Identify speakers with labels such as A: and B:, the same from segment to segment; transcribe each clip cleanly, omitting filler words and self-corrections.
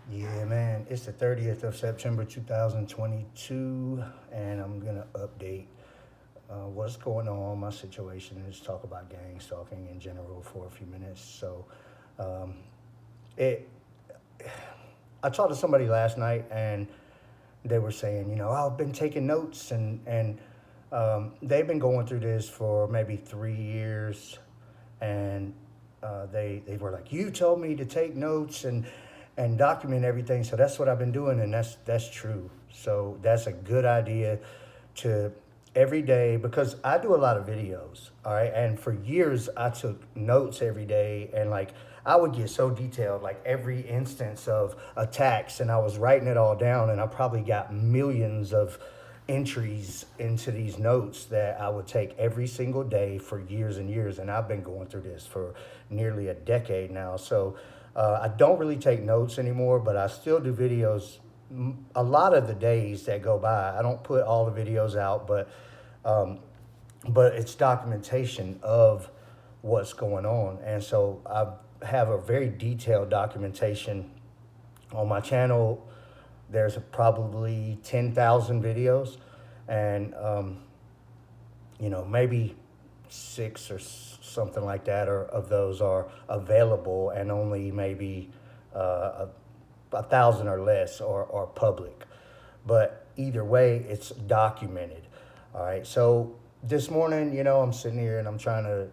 A: Yeah, man, it's the 30th of September 2022, and I'm going to update what's going on, my situation, and just talk about gang stalking in general for a few minutes. Um, it, I talked to somebody last night, and they were saying, I've been taking notes, and they've been going through this for maybe 3 years, and they were like, you told me to take notes and document everything, so that's what I've been doing, and that's true. So that's a good idea to every day, because I do a lot of videos, all right, and for years I took notes every day, and like I would get so detailed, like every instance of attacks, and I was writing it all down, and I probably got millions of entries into these notes that I would take every single day for years and years. And I've been going through this for nearly a decade now. So I don't really take notes anymore, but I still do videos a lot of the days that go by. I don't put all the videos out, but it's documentation of what's going on. And so I have a very detailed documentation on my channel. There's probably 10,000 videos, and maybe six or something like that, or of those are available, and only maybe a thousand or less are public. But either way, it's documented. All right. So this morning, I'm sitting here and I'm trying to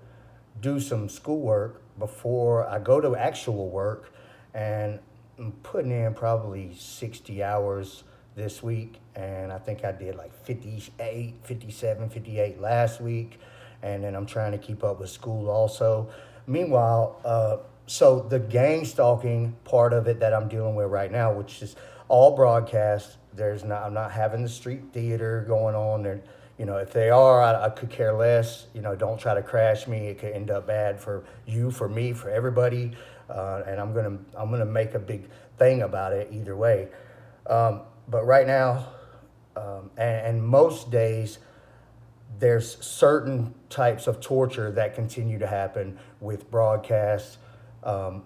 A: do some schoolwork before I go to actual work, and I'm putting in probably 60 hours this week, and I think I did like 58, 57, 58 last week, and then I'm trying to keep up with school also. Meanwhile, so the gang stalking part of it that I'm dealing with right now, which is all broadcast. I'm not having the street theater going on there. If they are, I could care less. Don't try to crash me. It could end up bad for you, for me, for everybody. And I'm gonna make a big thing about it either way. But right now, and most days, there's certain types of torture that continue to happen with broadcasts,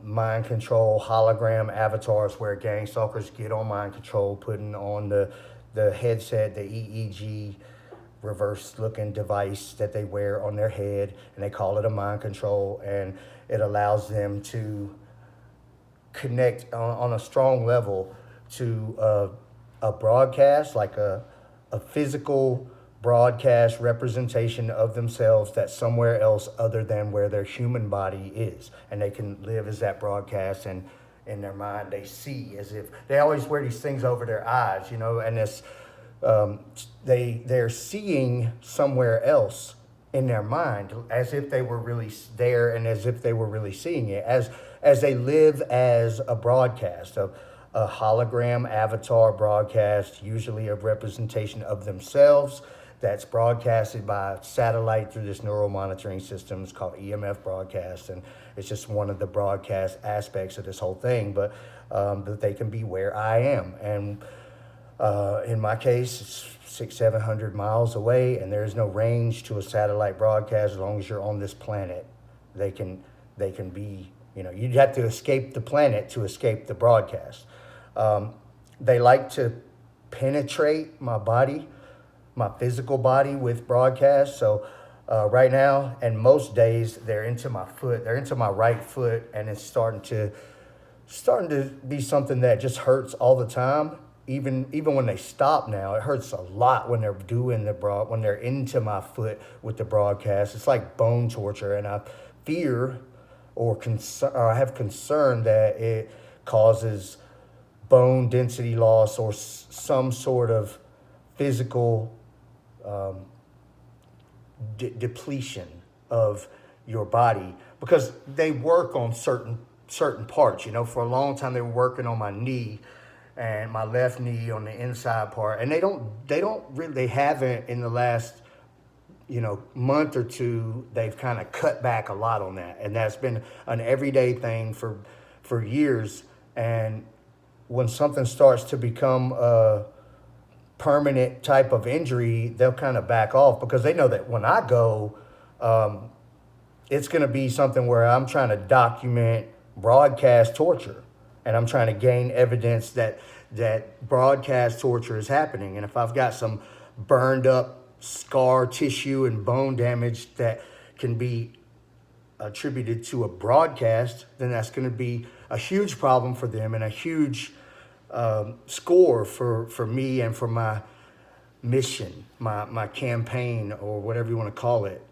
A: mind control, hologram avatars, where gang stalkers get on mind control, putting on the headset, the EEG reverse looking device that they wear on their head, and they call it a mind control, and it allows them to connect on a strong level to a broadcast, like a physical broadcast representation of themselves that's somewhere else other than where their human body is. And they can live as that broadcast, and in their mind they see as if they always wear these things over their eyes, and it's they're seeing somewhere else in their mind, as if they were really there, and as if they were really seeing it, as they live as a broadcast of a hologram avatar broadcast, usually a representation of themselves, that's broadcasted by satellite through this neural monitoring system. It's called EMF broadcast, and it's just one of the broadcast aspects of this whole thing. But that they can be where I am, and in my case, it's 700 miles away, and there's no range to a satellite broadcast. As long as you're on this planet, they can be. You'd have to escape the planet to escape the broadcast. They like to penetrate my body, my physical body, with broadcast. So right now, and most days, they're into my foot. They're into my right foot, and it's starting to be something that just hurts all the time. Even when they stop now, it hurts a lot when they're doing when they're into my foot with the broadcast. It's like bone torture, and I fear or I have concern that it causes bone density loss or some sort of physical depletion of your body, because they work on certain parts. For a long time they were working on my knee, and my left knee on the inside part, and they haven't in the last month or two. They've kind of cut back a lot on that, and that's been an everyday thing for years. And when something starts to become a permanent type of injury, they'll kind of back off, because they know that when I go, it's going to be something where I'm trying to document broadcast torture. and I'm trying to gain evidence that broadcast torture is happening. And if I've got some burned up scar tissue and bone damage that can be attributed to a broadcast, then that's going to be a huge problem for them and a huge score for me and for my mission, my campaign, or whatever you want to call it,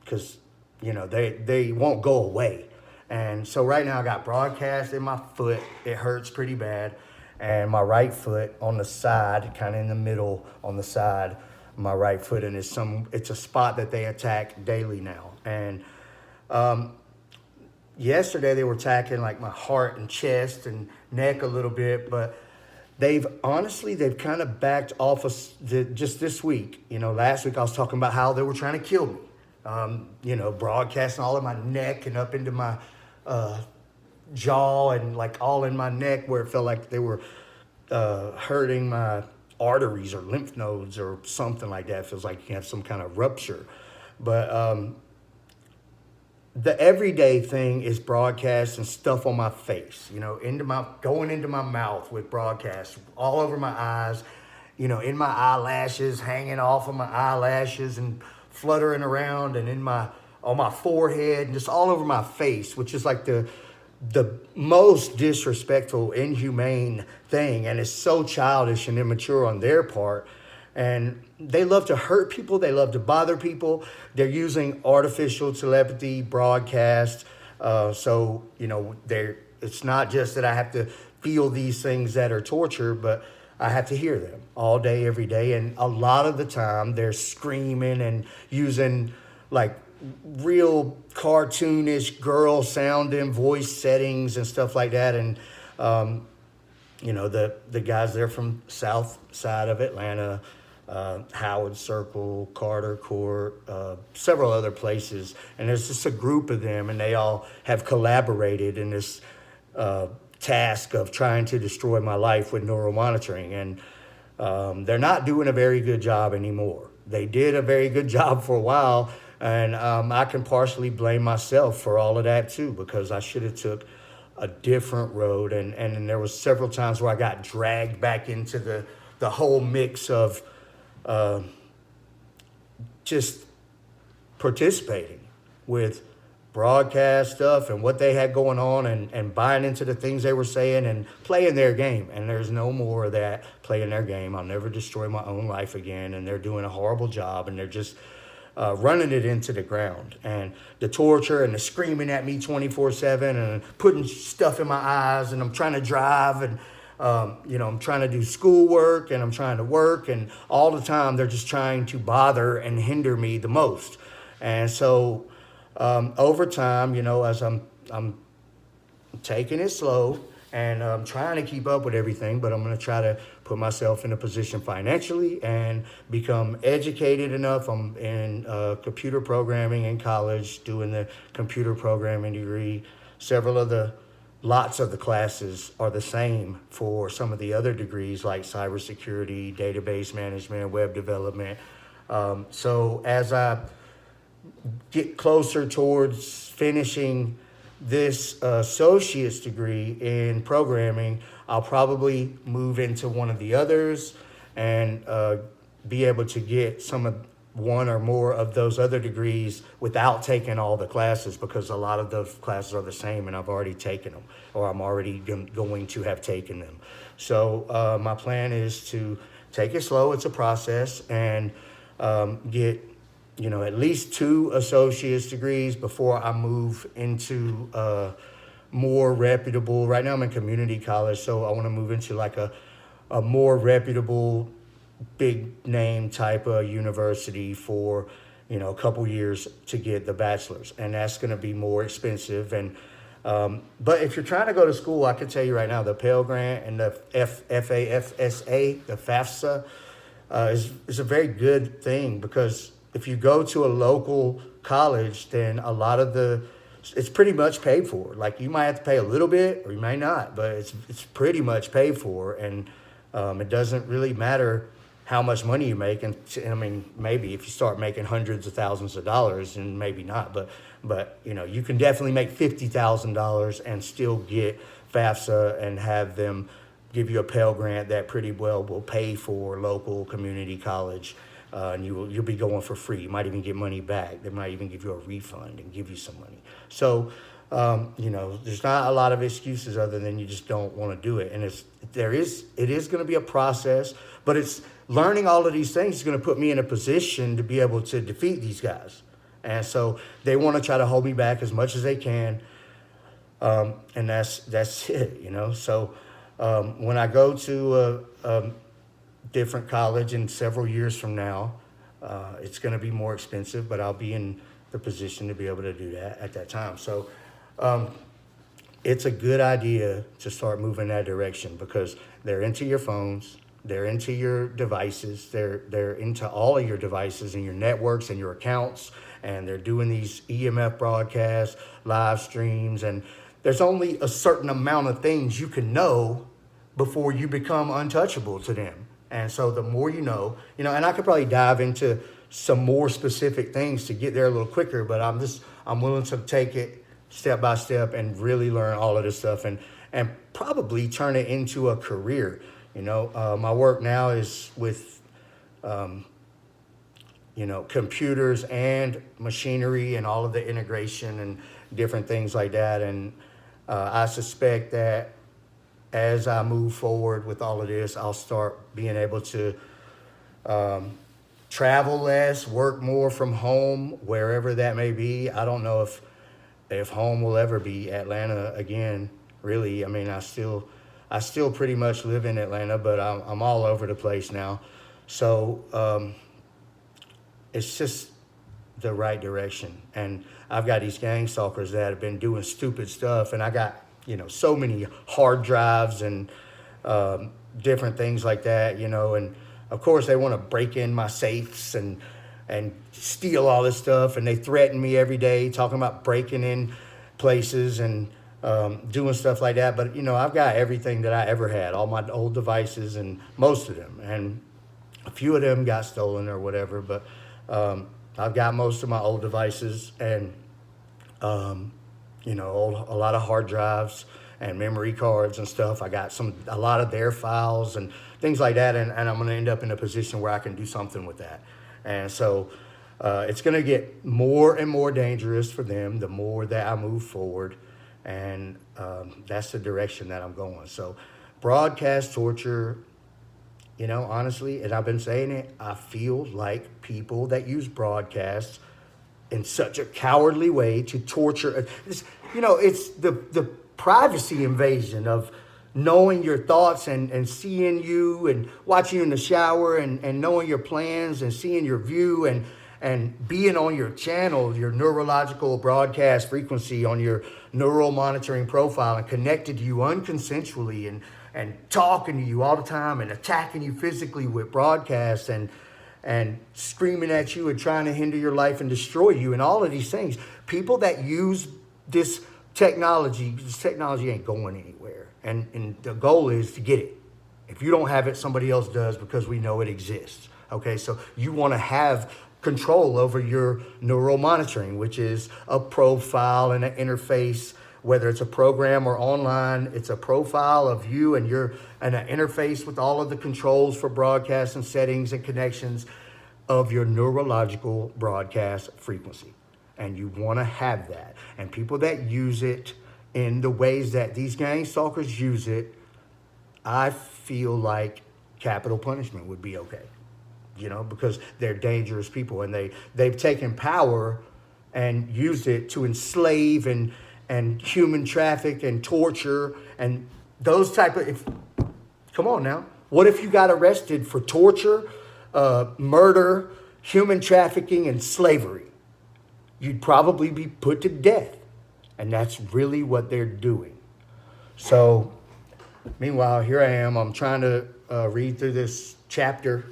A: because they won't go away. And so right now I got broadcast in my foot. It hurts pretty bad, and my right foot on the side, kind of in the middle on the side, my right foot, and it's a spot that they attack daily now. And yesterday they were attacking like my heart and chest and neck a little bit, but they've kind of backed off of just this week. Last week I was talking about how they were trying to kill me, broadcasting all in my neck and up into my jaw and like all in my neck where it felt like they were hurting my arteries or lymph nodes or something like that. It feels like you have some kind of rupture. But the everyday thing is broadcast and stuff on my face, going into my mouth with broadcast all over my eyes, in my eyelashes, hanging off of my eyelashes and fluttering around, and on my forehead and just all over my face, which is like the most disrespectful, inhumane thing. And it's so childish and immature on their part. And they love to hurt people. They love to bother people. They're using artificial telepathy broadcast. So it's not just that I have to feel these things that are torture, but I have to hear them all day, every day. And a lot of the time they're screaming and using like real cartoonish girl sounding voice settings and stuff like that. And, the guys there from south side of Atlanta, Howard Circle, Carter Court, several other places. And there's just a group of them, and they all have collaborated in this task of trying to destroy my life with neuromonitoring. And they're not doing a very good job anymore. They did a very good job for a while, and I can partially blame myself for all of that too, because I should have took a different road. And there was several times where I got dragged back into the whole mix of just participating with broadcast stuff and what they had going on, and buying into the things they were saying and playing their game. And there's no more of that, playing their game. I'll never destroy my own life again. And they're doing a horrible job, and they're just running it into the ground. And the torture and the screaming at me 24/7 and putting stuff in my eyes, and I'm trying to drive, and I'm trying to do schoolwork, and I'm trying to work, and all the time they're just trying to bother and hinder me the most. And so over time, as I'm taking it slow, and I'm trying to keep up with everything, but I'm going to try to put myself in a position financially and become educated enough. I'm in computer programming in college, doing the computer programming degree. Lots of the classes are the same for some of the other degrees like cybersecurity, database management, web development. So as I get closer towards finishing this associate's degree in programming, I'll probably move into one of the others and be able to get one or more of those other degrees without taking all the classes, because a lot of those classes are the same and I've already taken them, or I'm already going to have taken them. So my plan is to take it slow. It's a process, and get at least 2 associate's degrees before I move into more reputable. Right now I'm in community college, so I want to move into like a more reputable, big name type of university for a couple years to get the bachelor's, and that's going to be more expensive. And but if you're trying to go to school, I can tell you right now, the Pell Grant and the FAFSA, the FAFSA, is a very good thing, because if you go to a local college, then a lot of it's pretty much paid for. Like, you might have to pay a little bit, or you may not, but it's pretty much paid for. And it doesn't really matter how much money you make. And I mean, maybe if you start making hundreds of thousands of dollars, and maybe not, but you can definitely make $50,000 and still get FAFSA and have them give you a Pell Grant that pretty well will pay for local community college. And you'll be going for free. You might even get money back. They might even give you a refund and give you some money. So, there's not a lot of excuses other than you just don't want to do it. And it is going to be a process, but it's learning all of these things is going to put me in a position to be able to defeat these guys. And so they want to try to hold me back as much as they can. And that's it, So when I go to a different college in several years from now, it's going to be more expensive, but I'll be in the position to be able to do that at that time. So it's a good idea to start moving that direction because they're into your phones, they're into your devices, they're into all of your devices and your networks and your accounts, and they're doing these EMF broadcasts, live streams, and there's only a certain amount of things you can know before you become untouchable to them. And so the more you know, and I could probably dive into some more specific things to get there a little quicker, but I'm willing to take it step by step and really learn all of this stuff and probably turn it into a career. My work now is with, computers and machinery and all of the integration and different things like that. And I suspect that as I move forward with all of this, I'll start being able to travel less, work more from home, wherever that may be. I don't know if home will ever be Atlanta again, really. I mean, I still pretty much live in Atlanta, but I'm all over the place now. So it's just the right direction. And I've got these gang stalkers that have been doing stupid stuff, and I got so many hard drives and different things like that, and of course they want to break in my safes and steal all this stuff, and they threaten me every day talking about breaking in places and doing stuff like that. But I've got everything that I ever had, all my old devices, and most of them, and a few of them got stolen or whatever, but I've got most of my old devices and a lot of hard drives and memory cards and stuff. I got a lot of their files and things like that, and I'm going to end up in a position where I can do something with that. And so it's going to get more and more dangerous for them the more that I move forward, and that's the direction that I'm going. So broadcast torture, honestly, and I've been saying it, I feel like people that use broadcasts in such a cowardly way to torture. It's the privacy invasion of knowing your thoughts and seeing you and watching you in the shower and knowing your plans and seeing your view and being on your channel, your neurological broadcast frequency on your neural monitoring profile and connected to you unconsensually and talking to you all the time and attacking you physically with broadcasts and screaming at you and trying to hinder your life and destroy you and all of these things. People that use this technology ain't going anywhere. And the goal is to get it. If you don't have it, somebody else does because we know it exists. Okay, so you want to have control over your neural monitoring, which is a profile and an interface, whether it's a program or online. It's a profile of you and an interface with all of the controls for broadcast and settings and connections of your neurological broadcast frequency. And you want to have that. And people that use it in the ways that these gang stalkers use it, I feel like capital punishment would be okay. Because they're dangerous people, and they've taken power and used it to enslave and human traffic and torture and those type of. Come on now. What if you got arrested for torture, murder, human trafficking, and slavery? You'd probably be put to death. And that's really what they're doing. So, meanwhile, here I am. I'm trying to read through this chapter,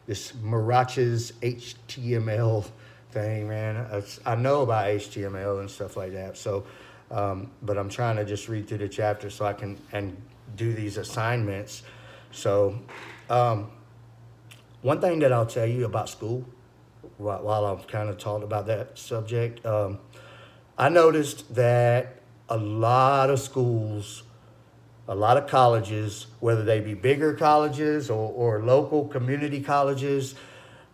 A: this Mirage's HTML thing, man. I know about HTML and stuff like that. So, but I'm trying to just read through the chapter so I can and do these assignments. So, one thing that I'll tell you about school, while I'm kind of talking about that subject, I noticed that a lot of schools a lot of colleges, whether they be bigger colleges or local community colleges,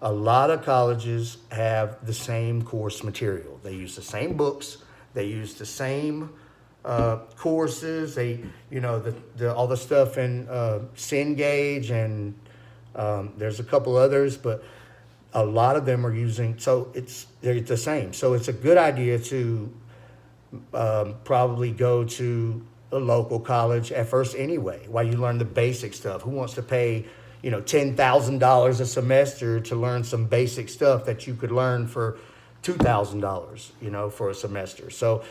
A: a lot of colleges have the same course material. They use the same books. They use the same courses. They, all the stuff in Cengage and there's a couple others, but a lot of them are using. So they're the same. So it's a good idea to probably go to a local college at first anyway, while you learn the basic stuff. Who wants to pay, $10,000 a semester to learn some basic stuff that you could learn for $2,000, for a semester? So,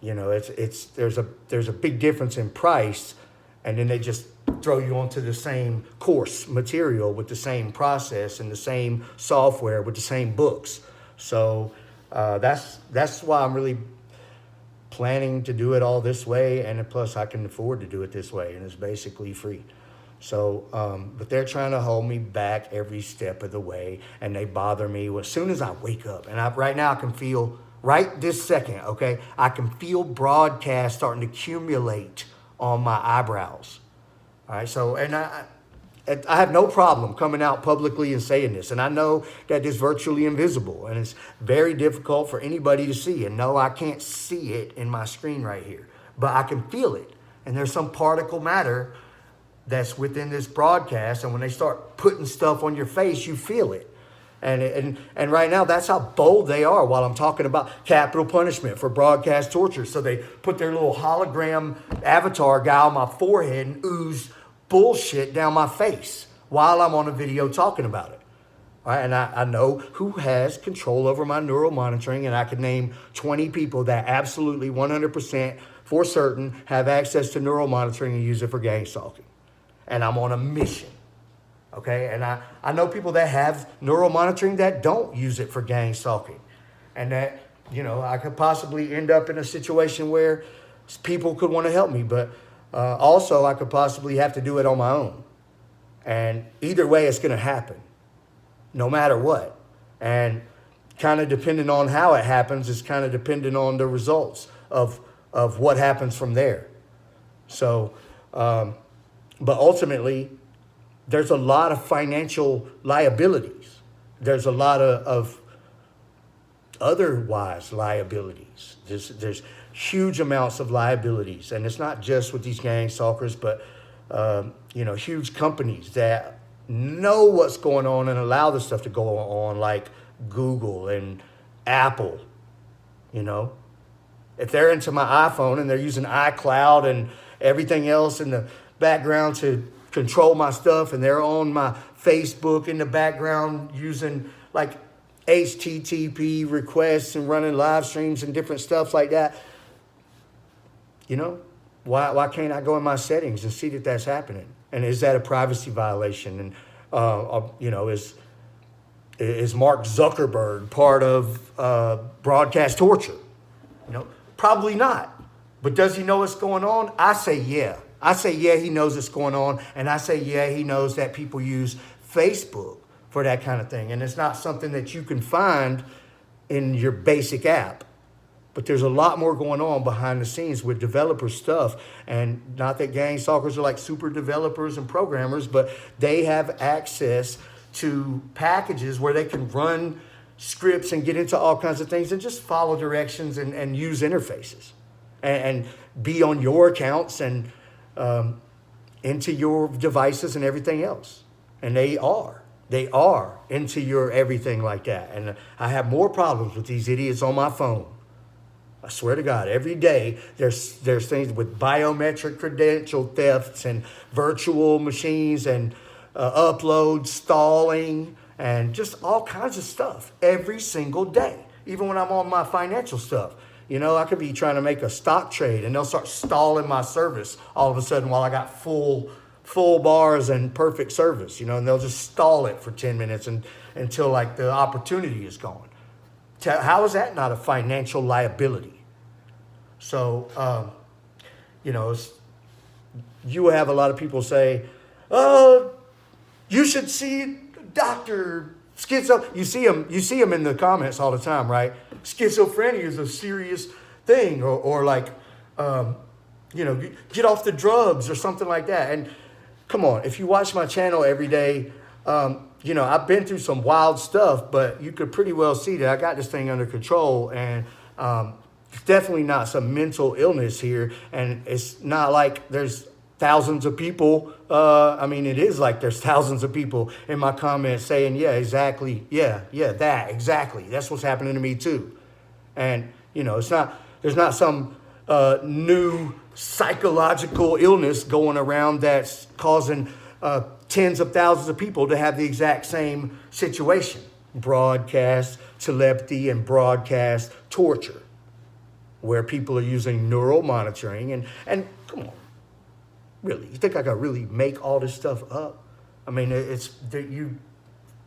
A: there's a big difference in price, and then they just throw you onto the same course material with the same process and the same software with the same books. So that's why I'm really planning to do it all this way, and plus I can afford to do it this way, and it's basically free. So, but they're trying to hold me back every step of the way, and they bother me as soon as I wake up. And right now I can feel, right this second, okay, I can feel broadcast starting to accumulate on my eyebrows. All right, so, and I have no problem coming out publicly and saying this. And I know that it's virtually invisible, and it's very difficult for anybody to see. And no, I can't see it in my screen right here, but I can feel it. And there's some particle matter that's within this broadcast. And when they start putting stuff on your face, you feel it. And right now, that's how bold they are while I'm talking about capital punishment for broadcast torture. So they put their little hologram avatar guy on my forehead and ooze bullshit down my face while I'm on a video talking about it. All right, and I know who has control over my neural monitoring, and I could name 20 people that absolutely 100% for certain have access to neural monitoring and use it for gang stalking. And I'm on a mission. Okay, and I know people that have neural monitoring that don't use it for gang stalking. And that, I could possibly end up in a situation where people could want to help me, but also I could possibly have to do it on my own. And either way, it's going to happen, no matter what. And kind of depending on how it happens is kind of dependent on the results of what happens from there. So, but ultimately, there's a lot of financial liabilities. There's a lot of otherwise liabilities. There's huge amounts of liabilities. And it's not just with these gang stalkers, but, huge companies that know what's going on and allow this stuff to go on, like Google and Apple, If they're into my iPhone and they're using iCloud and everything else in the background to control my stuff, and they're on my Facebook in the background using like HTTP requests and running live streams and different stuff like that, why can't I go in my settings and see that that's happening? And is that a privacy violation? And is Mark Zuckerberg part of broadcast torture? Probably not. But does he know what's going on? I say yeah. I say, yeah, he knows what's going on. And I say, yeah, he knows that people use Facebook for that kind of thing. And it's not something that you can find in your basic app. But there's a lot more going on behind the scenes with developer stuff. And not that gang stalkers are like super developers and programmers, but they have access to packages where they can run scripts and get into all kinds of things and just follow directions and use interfaces and be on your accounts and into your devices and everything else. And they are into your everything like that. And I have more problems with these idiots on my phone. I swear to God, every day there's things with biometric credential thefts and virtual machines and upload stalling and just all kinds of stuff every single day. Even when I'm on my financial stuff. I could be trying to make a stock trade and they'll start stalling my service all of a sudden while I got full bars and perfect service, and they'll just stall it for 10 minutes until like the opportunity is gone. How is that not a financial liability? So, you have a lot of people say, oh, you should see Dr. Schizo. You see them in the comments all the time, right? Schizophrenia is a serious thing, or like get off the drugs or something like that. And come on, if you watch my channel every day, I've been through some wild stuff, but you could pretty well see that I got this thing under control, and it's definitely not some mental illness here. And it's not like there's thousands of people. It is like there's thousands of people in my comments saying, yeah, exactly. Yeah, that exactly. That's what's happening to me too. And, there's not some new psychological illness going around that's causing tens of thousands of people to have the exact same situation. Broadcast telepathy and broadcast torture, where people are using neural monitoring. And come on, really, you think I could really make all this stuff up? It's that you've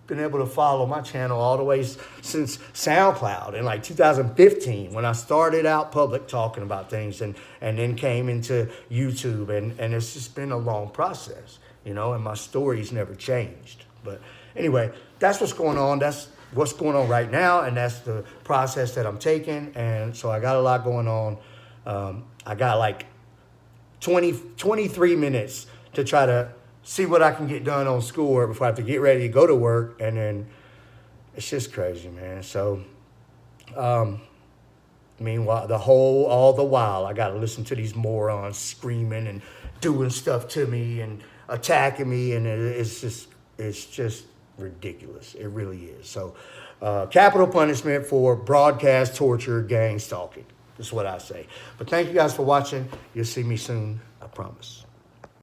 A: been able to follow my channel all the way since SoundCloud in like 2015, when I started out public talking about things, and then came into YouTube, and it's just been a long process, and my story's never changed. But anyway, that's what's going on. That's what's going on right now, and that's the process that I'm taking. And so I got a lot going on. I got like 23 minutes to try to see what I can get done on schoolwork before I have to get ready to go to work. And then it's just crazy, man. So, meanwhile, all the while, I got to listen to these morons screaming and doing stuff to me and attacking me. And it's just ridiculous. It really is. So, capital punishment for broadcast torture, gang stalking. That's what I say. But thank you guys for watching. You'll see me soon, I promise.